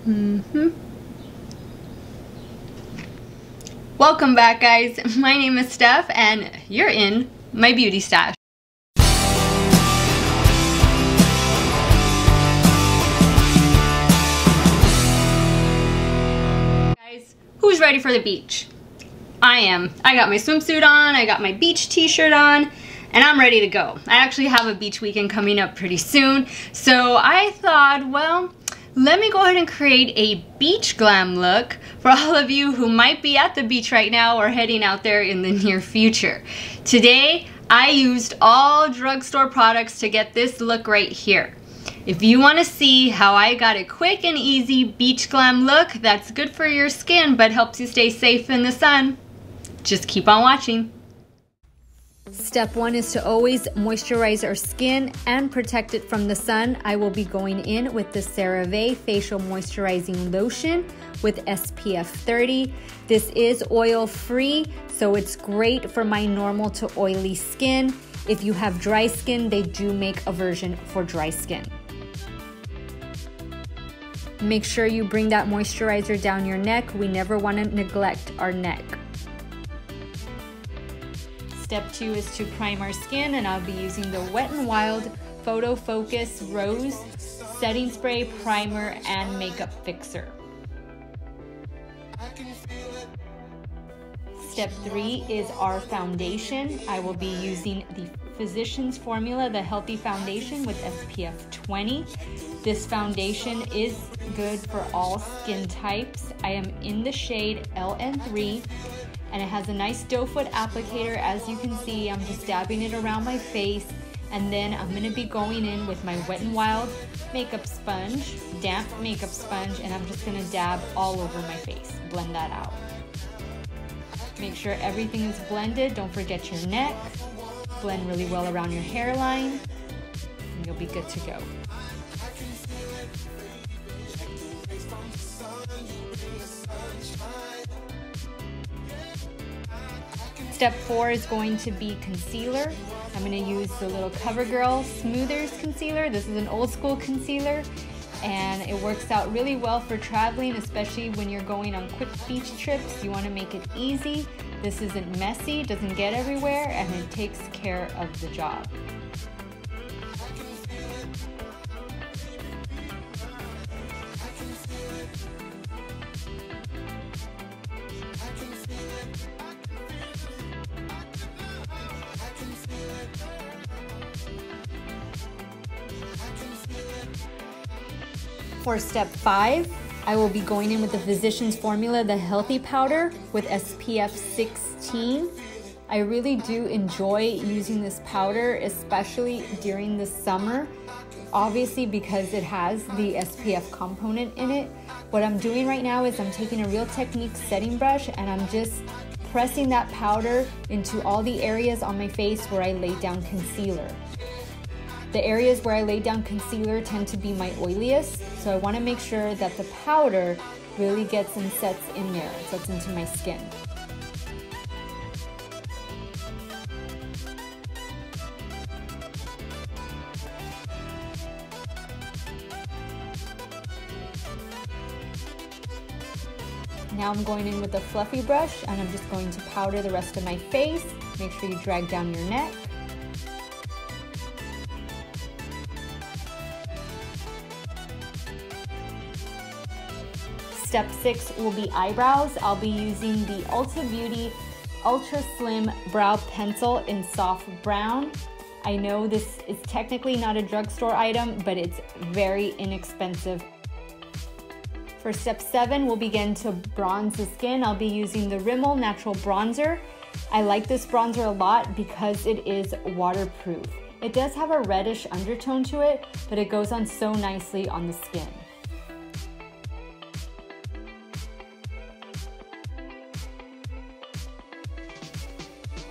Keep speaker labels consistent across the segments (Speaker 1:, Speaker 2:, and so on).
Speaker 1: Welcome back, guys. My name is Steph and you're in my beauty stash. Guys, who's ready for the beach? I am. I got my swimsuit on, I got my beach t-shirt on, and I'm ready to go. I actually have a beach weekend coming up pretty soon, so I thought, well, let me go ahead and create a beach glam look for all of you who might be at the beach right now or heading out there in the near future. Today, I used all drugstore products to get this look right here. If you want to see how I got a quick and easy beach glam look that's good for your skin but helps you stay safe in the sun, just keep on watching. Step 1 is to always moisturize our skin and protect it from the sun. I will be going in with the CeraVe Facial Moisturizing Lotion with SPF 30. This is oil free, so it's great for my normal to oily skin. If you have dry skin, they do make a version for dry skin. Make sure you bring that moisturizer down your neck. We never want to neglect our neck. Step 2 is to prime our skin, and I'll be using the Wet n Wild Photofocus Rose Setting Spray, Primer, and Makeup Fixer. Step 3 is our foundation. I will be using the Physicans formula, the Healthy Foundation with SPF 20. This foundation is good for all skin types. I am in the shade LN3. And it has a nice doe foot applicator. As you can see, I'm just dabbing it around my face, and then I'm gonna be going in with my Wet n Wild makeup sponge, damp makeup sponge, and I'm just gonna dab all over my face, blend that out. Make sure everything is blended. Don't forget your neck. Blend really well around your hairline, and you'll be good to go. Step 4 is going to be concealer. I'm going to use the little CoverGirl Smoothers Concealer. This is an old school concealer, and it works out really well for traveling, especially when you're going on quick beach trips. You want to make it easy. This isn't messy, doesn't get everywhere, and it takes care of the job. For step 5, I will be going in with the Physicians formula, the Healthy Powder with SPF 16. I really do enjoy using this powder, especially during the summer, obviously because it has the SPF component in it. What I'm doing right now is I'm taking a Real Technique setting brush and I'm just pressing that powder into all the areas on my face where I laid down concealer. The areas where I laid down concealer tend to be my oiliest, so I want to make sure that the powder really gets and sets in there, sets into my skin. Now I'm going in with a fluffy brush and I'm just going to powder the rest of my face. Make sure you drag down your neck. Step 6 will be eyebrows. I'll be using the Ulta Beauty Ultra Slim Brow Pencil in soft brown. I know this is technically not a drugstore item, but it's very inexpensive. For step 7, we'll begin to bronze the skin. I'll be using the Rimmel Natural Bronzer. I like this bronzer a lot because it is waterproof. It does have a reddish undertone to it, but it goes on so nicely on the skin.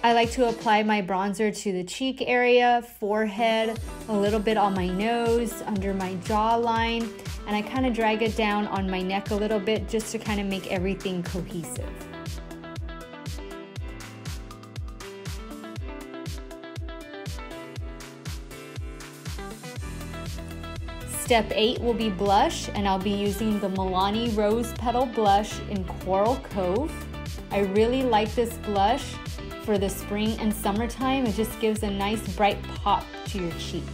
Speaker 1: I like to apply my bronzer to the cheek area, forehead, a little bit on my nose, under my jawline, and I kind of drag it down on my neck a little bit just to kind of make everything cohesive. Step 8 will be blush, and I'll be using the Milani Rose Petal Blush in Coral Cove. I really like this blush for the spring and summertime. It just gives a nice bright pop to your cheeks.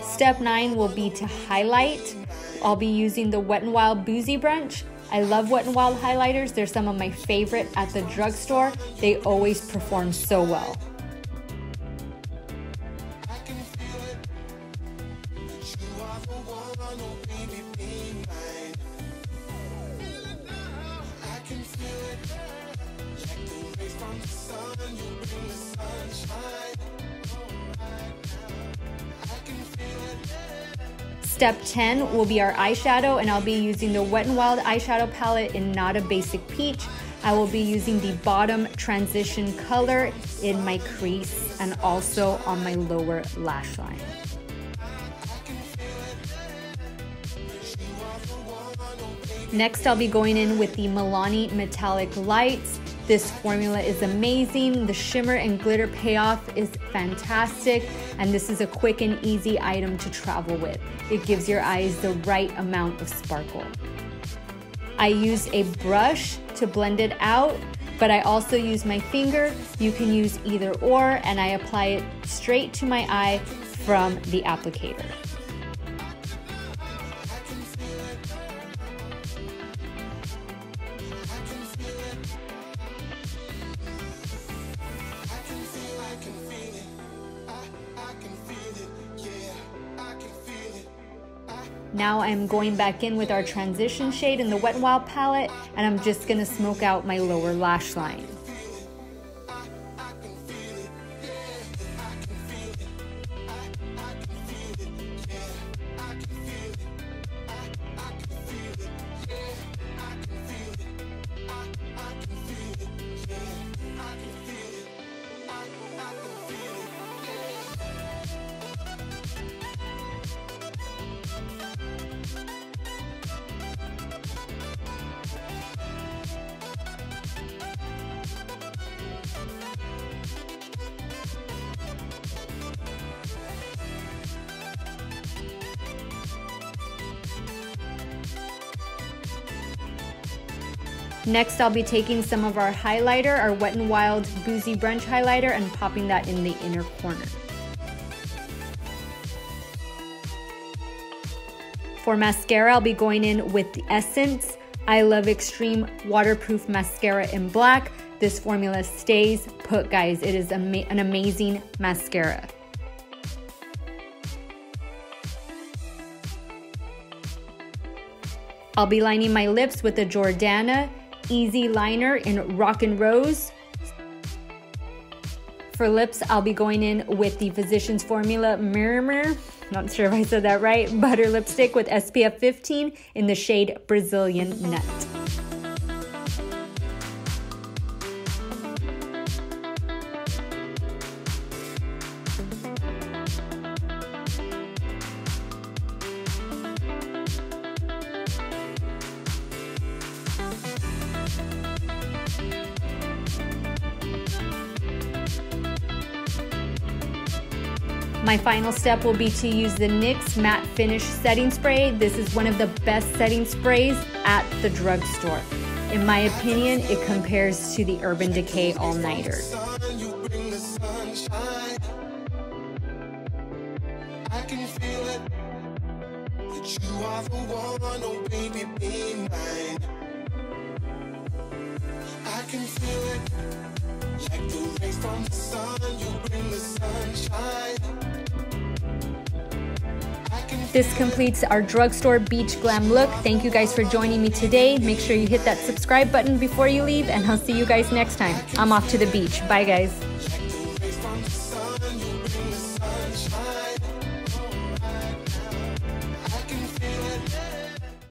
Speaker 1: Step 9 will be to highlight. I'll be using the Wet n Wild Boozy Brunch. I love Wet n Wild highlighters. They're some of my favorite at the drugstore. They always perform so well. Step 10 will be our eyeshadow, and I'll be using the Wet n Wild eyeshadow palette in Not a Basic Peach. I will be using the bottom transition color in my crease and also on my lower lash line. Next, I'll be going in with the Milani Metallic Lights. This formula is amazing. The shimmer and glitter payoff is fantastic, and this is a quick and easy item to travel with. It gives your eyes the right amount of sparkle. I use a brush to blend it out, but I also use my finger. You can use either or, and I apply it straight to my eye from the applicator. Now I'm going back in with our transition shade in the Wet n Wild palette, and I'm just gonna smoke out my lower lash line. Next, I'll be taking some of our highlighter, our Wet n Wild Boozy Brunch highlighter, and popping that in the inner corner. For mascara, I'll be going in with the Essence I Love Extreme Waterproof Mascara in black. This formula stays put, guys. It is an amazing mascara. I'll be lining my lips with the Jordana Easy Liner in Rockin' Rose. For lips, I'll be going in with the Physicians Formula Mirror, not sure if I said that right, butter lipstick with SPF 15 in the shade Brazilian Nut. My final step will be to use the NYX Matte Finish Setting Spray. This is one of the best setting sprays at the drugstore. In my opinion, it compares to the Urban Decay All Nighter. This completes our drugstore beach glam look. Thank you guys for joining me today. Make sure you hit that subscribe button before you leave, and I'll see you guys next time. I'm off to the beach. Bye, guys.